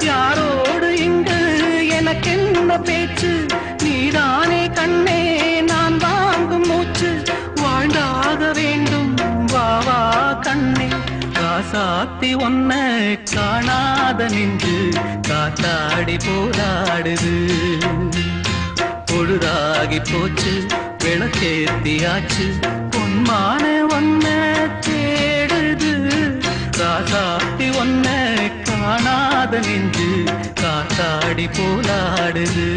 யாரோடு இங்கு எனக்கென்ன பேச்சு நீதானே கண்ணே நான் வாங்கும் மூச்சு வாழ்ந்தாக வேண்டும் வா வா கண்ணே ராசாத்தி ஒன்ன காணாத நின்று காத்தாடி போராடுது பொழுதாகி போச்சு விளக்கேத்தியாச்சு பொன்மான ஒன்ன தேடுது ராசாத்தி ஒன்ன காணாத நின்று காத்தாடி போராடுது